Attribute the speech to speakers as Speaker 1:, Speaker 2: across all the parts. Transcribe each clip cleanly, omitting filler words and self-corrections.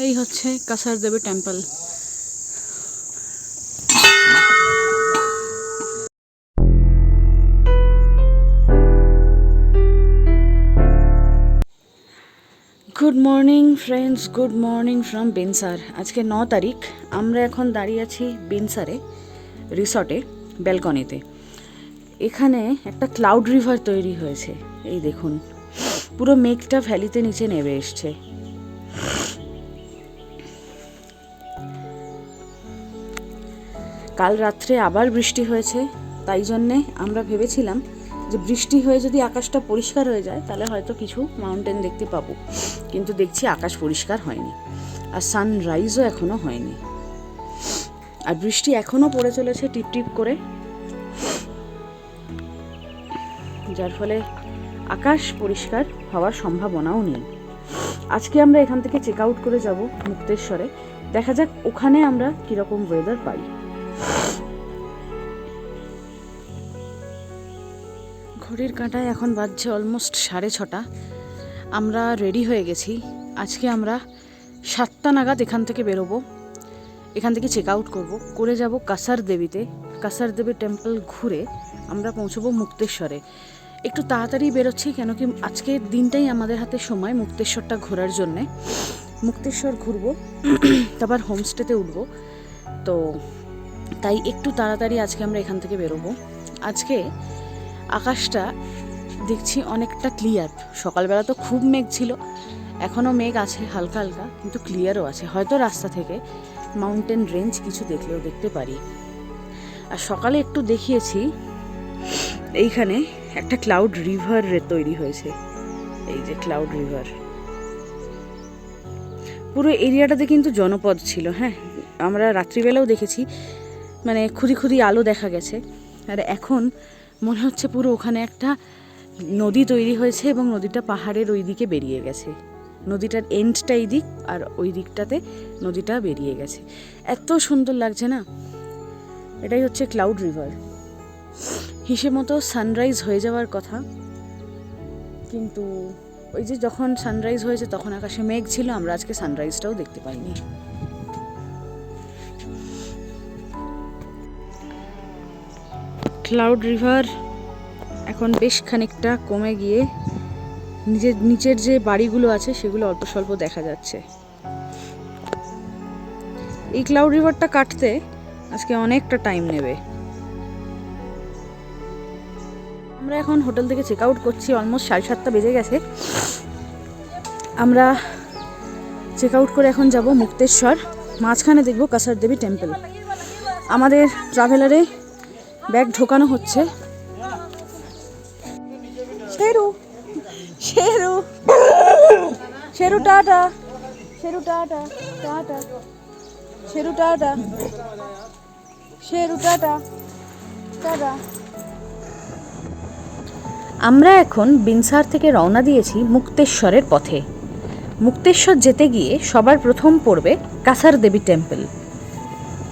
Speaker 1: এই হচ্ছে Kasar Devi temple. Good morning friends, good morning from Binsar. আজকে 9 তারিখ। আমরা এখন দাঁড়িয়ে আছি বিনসারে রিসর্টে ব্যালকনিতে। এখানে একটা ক্লাউড রিভার তৈরি হয়েছে। এই দেখুন, পুরো মেঘটা ভ্যালিতে নিচে নেমে এসছে। কাল রাত্রে আবার বৃষ্টি হয়েছে, তাই জন্যে আমরা ভেবেছিলাম যে বৃষ্টি হয়ে যদি আকাশটা পরিষ্কার হয়ে যায় তাহলে হয়তো কিছু মাউন্টেন দেখতে পাবো, কিন্তু দেখছি আকাশ পরিষ্কার হয়নি, আর সানরাইজও এখনও হয়নি, আর বৃষ্টি এখনও পড়ে চলেছে টিপ টিপ করে, যার ফলে আকাশ পরিষ্কার হওয়ার সম্ভাবনাও নেই। আজকে আমরা এখান থেকে চেক আউট করে যাব মুক্তেশ্বরে। দেখা যাক ওখানে আমরা কীরকম ওয়েদার পাই। ঘড়ির কাঁটায় এখন বাজছে অলমোস্ট 6:30। আমরা রেডি হয়ে গেছি। আজকে আমরা 7টা নাগাদ এখান থেকে বেরোবো, এখান থেকে চেক আউট করে যাব কাসার দেবীতে। কাসার দেবী টেম্পল ঘুরে আমরা পৌঁছবো মুক্তেশ্বরে। একটু তাড়াতাড়ি বেরোচ্ছি, কেন কি আজকের দিনটাই আমাদের হাতে সময় মুক্তেশ্বরটা ঘোরার জন্যে। মুক্তেশ্বর ঘুরবো, তারপর হোমস্টেতে উঠবো, তো তাই একটু তাড়াতাড়ি আজকে আমরা এখান থেকে বেরোবো। আজকে আকাশটা দেখছি অনেকটা ক্লিয়ার। সকালবেলা তো খুব মেঘ ছিল, এখনও মেঘ আছে হালকা হালকা, কিন্তু ক্লিয়ারও আছে। হয়তো রাস্তা থেকে মাউন্টেন রেঞ্জ কিছু দেখলেও দেখতে পারি। আর সকালে একটু দেখিয়েছি, এইখানে একটা ক্লাউড রিভার তৈরি হয়েছে। এই যে ক্লাউড রিভার, পুরো এরিয়াটাতে কিন্তু জনপদ ছিল। হ্যাঁ, আমরা রাত্রিবেলাও দেখেছি, মানে খুদি খুদি আলো দেখা গেছে। আর এখন মনে হচ্ছে পুরো ওখানে একটা নদী তৈরি হয়েছে এবং নদীটা পাহাড়ের ওই দিকে বেরিয়ে গেছে। নদীটার এন্ডটা এই দিক, আর ওই দিকটাতে নদীটা বেরিয়ে গেছে। এত সুন্দর লাগছে না। এটাই হচ্ছে ক্লাউড রিভার। হিসেব মতো সানরাইজ হয়ে যাওয়ার কথা, কিন্তু ওই যে যখন সানরাইজ হয়েছে তখন আকাশে মেঘ ছিল, আমরা আজকে সানরাইজটাও দেখতে পাইনি। ক্লাউড রিভার এখন বেশ খানিকটা কমে গিয়ে নিচের যে বাড়িগুলো আছে সেগুলো অল্প স্বল্প দেখা যাচ্ছে। এই ক্লাউড রিভারটা কাটতে আজকে অনেকটা টাইম নেবে। আমরা এখন হোটেল থেকে চেক আউট করছি, অলমোস্ট 7:30 বেজে গেছে। আমরা চেক আউট করে এখন যাব মুক্তেশ্বর। মাঝখানে দেখব কাসার দেবী টেম্পল। আমাদের ট্রাভেলারে ব্যাগ ঢোকানো হচ্ছে। Sheru Sheru Sheru tata, Sheru tata tata, Sheru tata, Sheru tata tata. আমরা এখন বিনসার থেকে রওনা দিয়েছি মুক্তেশ্বরের পথে। মুক্তেশ্বর যেতে গিয়ে সবার প্রথম পড়বে কাসার দেবী টেম্পল।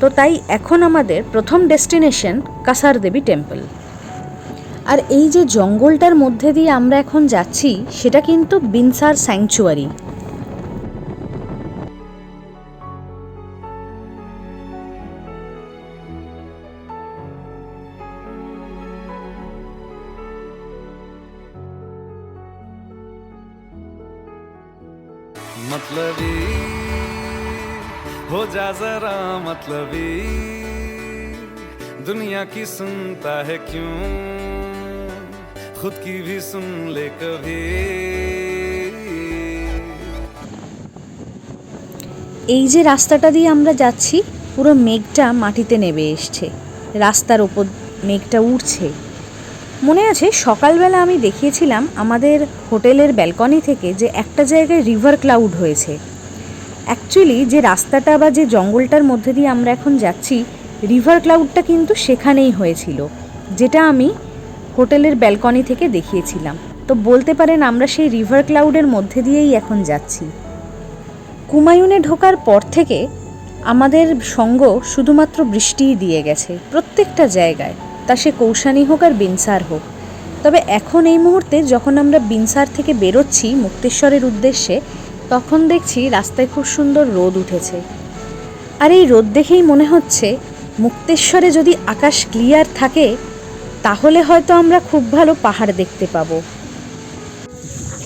Speaker 1: তো তাই এখন আমাদের প্রথম ডেস্টিনেশন কাসার দেবী টেম্পল। আর এই যে জঙ্গলটার মধ্যে দিয়ে আমরা এখন যাচ্ছি সেটা কিন্তু বিনসার স্যাংচুয়ারি।
Speaker 2: मतलबी हो जा जरा मतलबी, दुनिया की सुनता है क्यों, खुद की भी सुन ले कभी।
Speaker 1: এই যে রাস্তাটা দিয়ে আমরা যাচ্ছি, পুরো মেঘটা মাটিতে নেমে এসছে, রাস্তার ওপর মেঘটা উঠছে। মনে আছে সকালবেলা আমি দেখিয়েছিলাম আমাদের হোটেলের ব্যালকনি থেকে যে একটা জায়গায় রিভার ক্লাউড হয়েছে। অ্যাকচুয়ালি যে রাস্তাটা বা যে জঙ্গলটার মধ্যে দিয়ে আমরা এখন যাচ্ছি, রিভার ক্লাউডটা কিন্তু সেখানেই হয়েছিল, যেটা আমি হোটেলের ব্যালকনি থেকে দেখিয়েছিলাম। তো বলতে পারেন আমরা সেই রিভার ক্লাউডের মধ্যে দিয়েই এখন যাচ্ছি। কুমায়ুনে ঢোকার পর থেকে আমাদের সঙ্গ শুধুমাত্র বৃষ্টিই দিয়ে গেছে প্রত্যেকটা জায়গায়, তা সে কৌশানি হোক আর বিনসার হোক। তবে এখন এই মুহূর্তে যখন আমরা বিনসার থেকে বেরোচ্ছি মুক্তেশ্বরের উদ্দেশ্যে,
Speaker 3: তখন দেখছি রাস্তায় খুব সুন্দর রোদ উঠেছে। আর এই রোদ দেখেই মনে হচ্ছে মুক্তেশ্বরে যদি আকাশ ক্লিয়ার থাকে তাহলে হয়তো আমরা খুব ভালো পাহাড় দেখতে পাবো।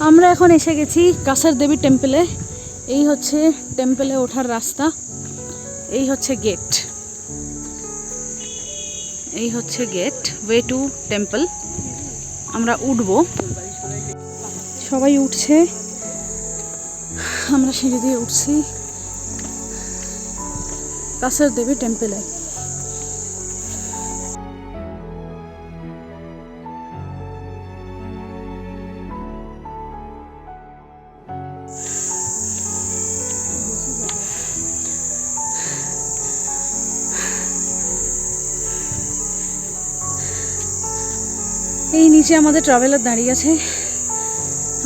Speaker 1: আমরা এখন এসে গেছি কাসার দেবী টেম্পলে। এই হচ্ছে টেম্পলে ওঠার রাস্তা, এই হচ্ছে গেট, এই হচ্ছে গেট, ওয়ে টু টেম্পল। আমরা উঠব, সবাই উঠছে, আমরা সিঁড়ি দিয়ে উঠছি কাসার দেবী টেম্পলে। এই নিচে আমাদের ট্রাভেলার দাঁড়িয়ে আছে,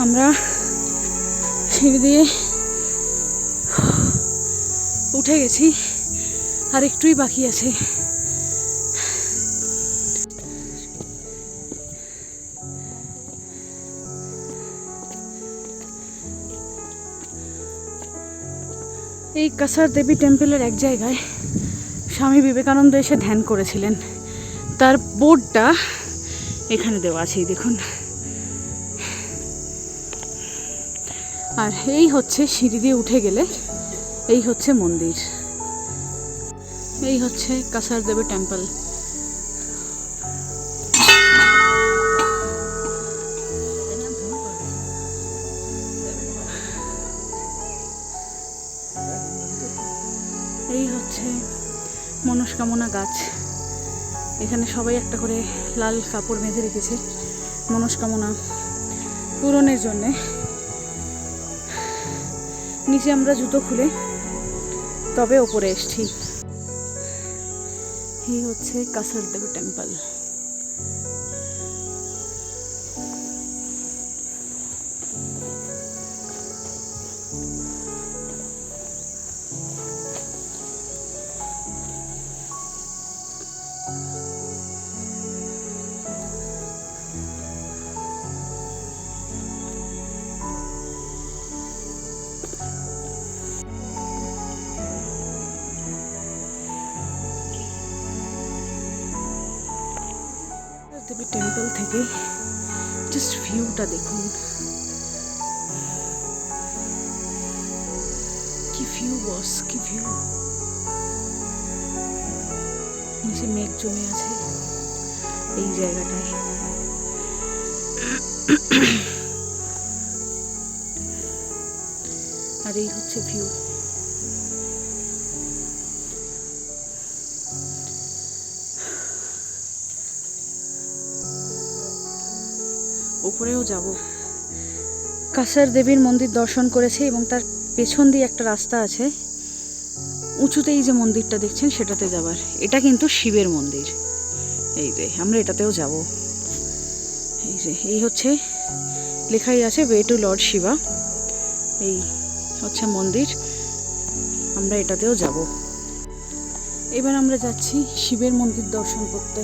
Speaker 1: আমরা সিঁড়ি দিয়ে উঠে গেছি, আর একটুই বাকি আছে। এই কাসার দেবী টেম্পলের এক জায়গায় স্বামী বিবেকানন্দ এসে ধ্যান করেছিলেন, তার বোর্ডটা এখানে দেওয়া আছে, দেখুন। আর এই হচ্ছে সিঁড়ি দিয়ে উঠে গেলে এই হচ্ছে মন্দির, এই হচ্ছে কাসার দেবী টেম্পল। এই হচ্ছে মনস্কামনা গাছ, এখানে সবাই একটা করে লাল কাপড় বেঁধে রেখেছে মনস্কামনা পূরণের জন্যে। নিচে আমরা জুতো খুলে তবে ওপরে এসছি। এই হচ্ছে কাসার দেবী টেম্পল। দেবী টেম্পল থেকে জাস্ট ভিউটা দেখুন, কি ভিউ বস, কি ভিউ। নিচে মেঘ জমে আছে এই জায়গাটায়। আর এই হচ্ছে ভিউ। উপরেও যাব। কাসার দেবীর মন্দির দর্শন করেছে এবং তার পেছন দিয়ে একটা রাস্তা আছে উঁচুতে, এই যে মন্দিরটা দেখছেন সেটাতে যাবার। এটা কিন্তু শিবের মন্দির, এই যে আমরা এটাতেও যাব। এই যে এই হচ্ছে লেখাই আছে ওয়ে টু লর্ড শিবা, এই হচ্ছে মন্দির, আমরা এটাতেও যাব। এবার আমরা যাচ্ছি শিবের মন্দির দর্শন করতে।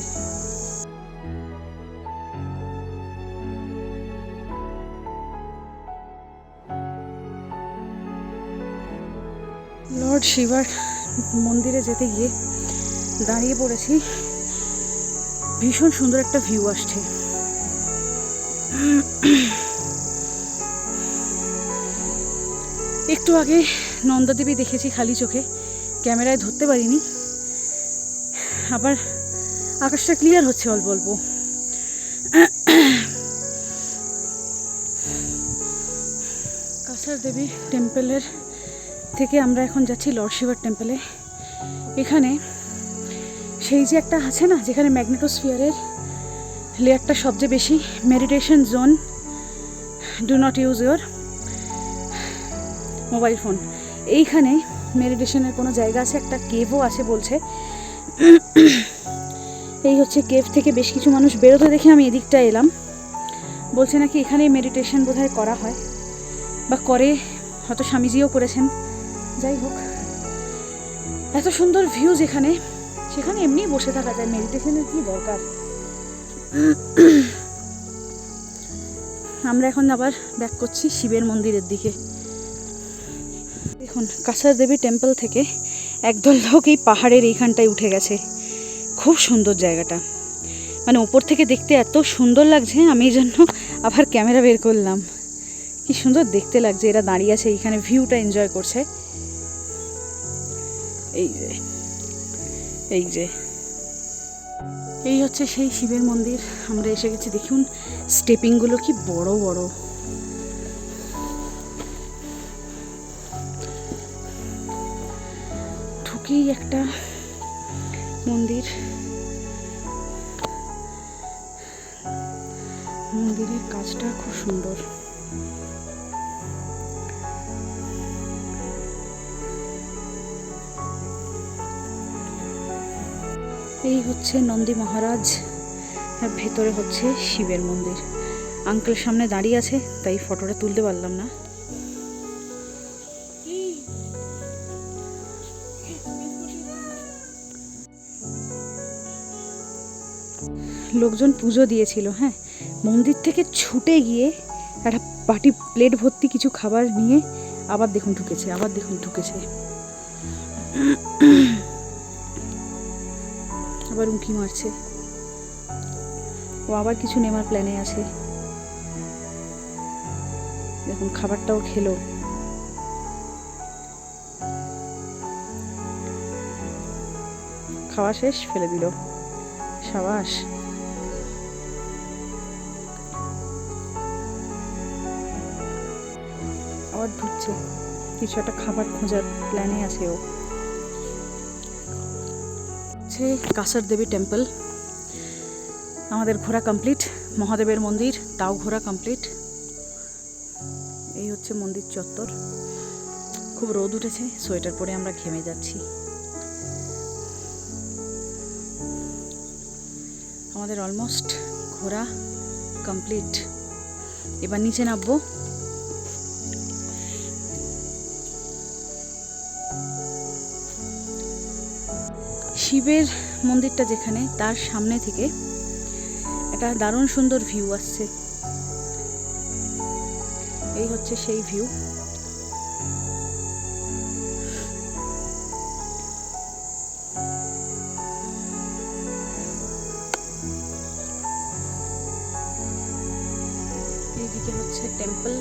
Speaker 1: লর্ড শিবার মন্দিরে যেতে গিয়ে দাঁড়িয়ে পড়েছি, ভীষণ সুন্দর একটা ভিউ আসছে। একটু আগে নন্দাদেবী দেখেছি খালি চোখে, ক্যামেরায় ধরতে পারিনি। আবার আকাশটা ক্লিয়ার হচ্ছে অল্প অল্প। কাসার দেবী টেম্পলের থেকে আমরা এখন যাচ্ছি লর্ড শিবার টেম্পলে। এখানে সেই যে একটা আছে না, যেখানে ম্যাগনেটোস্ফিয়ারের লেয়ারটা সবচেয়ে বেশি, meditation zone, do not use your mobile phone. এইখানে মেডিটেশনের কোনো জায়গা আছে, একটা কেভও আছে বলছে। এই হচ্ছে কেভ থেকে বেশ কিছু মানুষ বেরোতে দেখে আমি এদিকটা এলাম। বলছে নাকি এখানেই মেডিটেশন বোধহয় করা হয় বা করে, হয়তো স্বামীজিও করেছেন। যাই হোক, এত সুন্দর ভিউ যেখানে, সেখানে এমনি বসে থাকা যায়, মেডিটেশনের কি দরকার। আমরা এখন আবার ব্যাক করছি শিবের মন্দিরের দিকে। দেখুন কাসার দেবী টেম্পল থেকে একদল লোক এই পাহাড়ের এইখানটায় উঠে গেছে। খুব সুন্দর জায়গাটা, মানে ওপর থেকে দেখতে এত সুন্দর লাগছে, আমি এই জন্য আবার ক্যামেরা বের করলাম। কি সুন্দর দেখতে লাগছে, এরা দাঁড়িয়ে আছে এইখানে, ভিউটা এনজয় করছে। এই যে এই যে এই হচ্ছে সেই শিবের মন্দির, আমরা এসে গেছি। দেখুন স্টেপিংগুলো কি বড় বড়। ঢুকেই একটা মন্দির, মন্দিরের কাজটা খুব সুন্দর। এই হচ্ছে নন্দী মহারাজ, আর ভেতরে হচ্ছে শিবের মন্দির। আঙ্কেল সামনে দাঁড়িয়ে আছে তাই ফটোটা তুলতে পারলাম না। লোকজন পুজো দিয়েছিল, হ্যাঁ, মন্দির থেকে ছুটে গিয়ে একটা বাটি প্লেট ভর্তি কিছু খাবার নিয়ে আবার দেখুন ঢুকেছে, আবার দেখুন ঢুকেছে, আবার উঁকি মারছে। ও আবার কিছু নেওয়ার প্ল্যানে আছে। দেখুন খাবারটাও খেলো। খাওয়া শেষ, ফেলে দিল। সাবাস। আবার ঢুকছে, কিছু একটা খাবার খোঁজার প্ল্যানে আছে ও। কাসার দেবী টেম্পল, আমাদের ঘোরা কমপ্লিট। মহাদেবের মন্দির তাও ঘোরা কমপ্লিট। এই হচ্ছে মন্দির চত্বর। খুব রোদ উঠেছে, সোয়েটার পরে আমরা ঘেমে যাচ্ছি। আমাদের অলমোস্ট ঘোরা কমপ্লিট। এবার নিচে নামবো। শিবের মন্দিরটা যেখানে, তার সামনে থেকে একটা দারুণ সুন্দর ভিউ আসছে। এই হচ্ছে সেই ভিউ। এইদিকে হচ্ছে টেম্পল।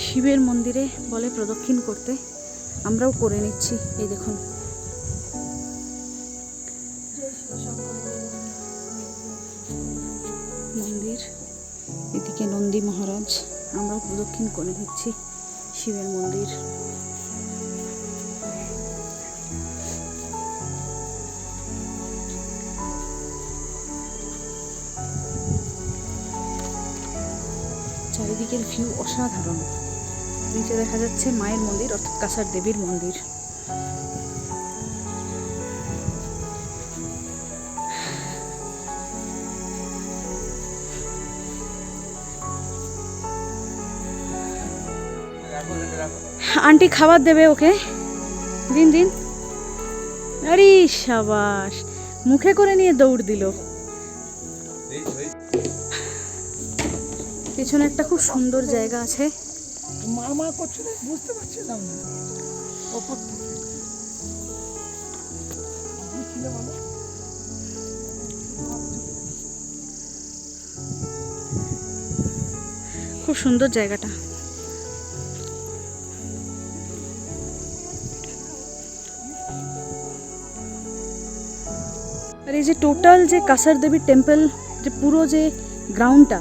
Speaker 1: শিবের মন্দিরে বলে প্রদক্ষিণ করতে, আমরাও করে নিচ্ছি। এই দেখুন মন্দির, এদিকে নন্দী মহারাজ, আমরাও প্রদক্ষিণ করে নিচ্ছি শিবের মন্দির। চারিদিকের ভিউ অসাধারণ। নিচে দেখা যাচ্ছে মায়ের মন্দির, অর্থাৎ কাসার দেবীর মন্দির। আন্টি খাবার দেবে ওকে, দিন দিন। আরে সাবাস, মুখে করে নিয়ে দৌড় দিল। পেছনে একটা খুব সুন্দর জায়গা আছে।
Speaker 4: মা করছে না, বুঝতে পারছিলাম না।
Speaker 1: খুব সুন্দর জায়গাটা। আর এই যে টোটাল যে কাসার দেবী টেম্পল, যে পুরো যে গ্রাউন্ডটা,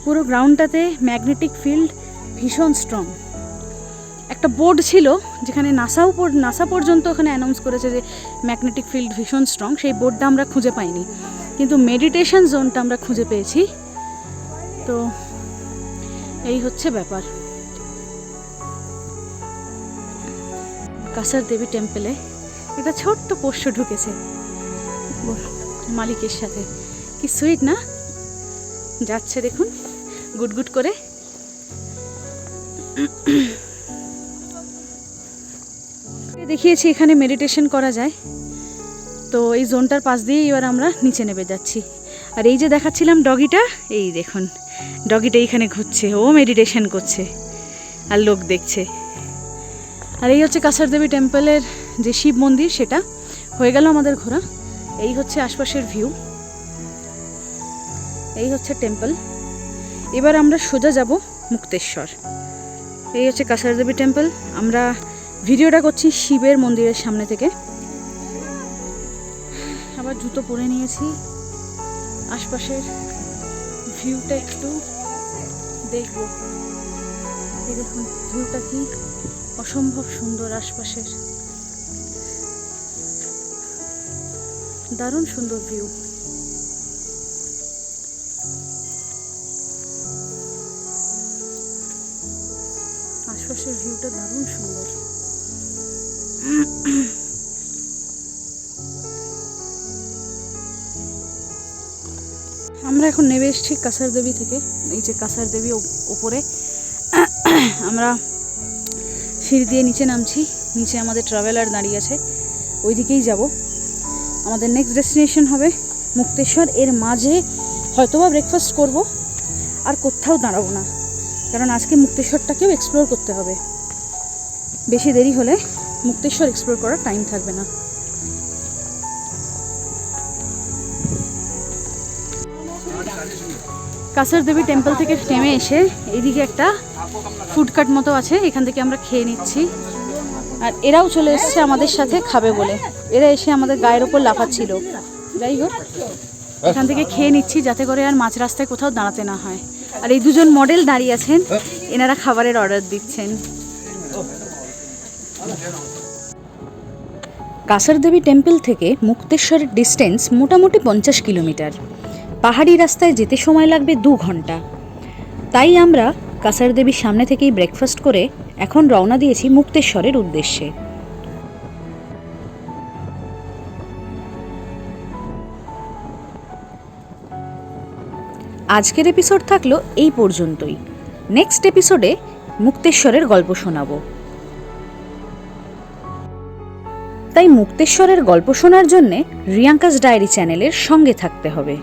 Speaker 1: পুরো গ্রাউন্ডটাতে ম্যাগনেটিক ফিল্ড ভীষণ স্ট্রং। একটা বোর্ড ছিল যেখানে নাসা পর্যন্ত ওখানে অ্যানাউন্স করেছে যে ম্যাগনেটিক ফিল্ড ভীষণ স্ট্রং। সেই বোর্ডটা আমরা খুঁজে পাইনি, কিন্তু মেডিটেশন জোনটা আমরা খুঁজে পেয়েছি। তো এই হচ্ছে ব্যাপার। কাসার দেবী টেম্পলে একটা ছোট্ট পোষ্য ঢুকেছে মালিকের সাথে। কি সুইট না, যাচ্ছে দেখুন গুটগুট করে। দেখিয়েছি এখানে মেডিটেশন করা যায়। তো তো এই জোনটার পাশ দিয়ে এবার আমরা নিচে নেমে যাচ্ছি। আর এই যে দেখাচ্ছিলাম ডগিটা, এই দেখুন ডগিটা এইখানে ঘুরছে, ও মেডিটেশন করছে আর লোক দেখছে। আর এই হচ্ছে কাসার দেবী টেম্পলের যে শিব মন্দির, সেটা হয়ে গেল আমাদের ঘোরা। এই হচ্ছে আশপাশের ভিউ, এই হচ্ছে টেম্পল। এবার আমরা সোজা যাব মুক্তেশ্বর। এই হচ্ছে কাসার দেবী টেম্পল। আমরা ভিডিওটা করছি শিবের মন্দিরের সামনে থেকে। আবার জুতো পরে নিয়েছি, আশপাশের ভিউটা একটু দেখব। এই দেখুন ভিউটা কি অসম্ভব সুন্দর, আশপাশের দারুণ সুন্দর ভিউ। আশপাশের ভিউটা দারুণ সুন্দর। আমরা এখন নেমে এসেছি কাসার দেবী থেকে। এই যে কাসার দেবী ওপরে, আমরা সিঁড়ি দিয়ে নিচে নামছি। নিচে আমাদের ট্রাভেলার দাঁড়িয়ে আছে, ওই দিকেই যাব। আমাদের নেক্সট ডেস্টিনেশন হবে মুক্তেশ্বর। এর মাঝে হয়তোবা ব্রেকফাস্ট করব, আর কোথাও দাঁড়াবো না, কারণ আজকে মুক্তেশ্বরটাকেও এক্সপ্লোর করতে হবে। বেশি দেরি হলে মুক্তেশ্বর এক্সপ্লোর করার টাইম থাকবে না। কাসার দেবী টেম্পল থেকে নেমে এসে এইদিকে একটা ফুডকার্ট মতো আছে, এখান থেকে আমরা খেয়ে নিচ্ছি। আর এরাও চলে এসছে আমাদের সাথে খাবে বলে, এরা এসে আমাদের গায়ের ওপর লাফাচ্ছিল। যাই হোক, এখান থেকে খেয়ে নিচ্ছি যাতে করে আর মাঝ রাস্তায় কোথাও দাঁড়াতে না হয়। আর এই দুজন মডেল দাঁড়িয়ে আছেন, এনারা খাবারের অর্ডার দিচ্ছেন।
Speaker 3: কাসার দেবী টেম্পল থেকে মুক্তেশ্বরের ডিস্টেন্স মোটামুটি 50 কিলোমিটার। পাহাড়ি রাস্তায় যেতে সময় লাগবে 2 ঘন্টা। তাই আমরা কাসার দেবীর সামনে থেকেই ব্রেকফাস্ট করে এখন রওনা দিয়েছি মুক্তেশ্বরের উদ্দেশ্যে। আজকের এপিসোড থাকলো এই পর্যন্তই। নেক্সট এপিসোডে মুক্তেশ্বরের গল্প শোনাবো। তাই মুক্তেশ্বরের গল্প শোনার জন্যে রিয়াঙ্কাস ডায়েরি চ্যানেলের সঙ্গে থাকতে হবে।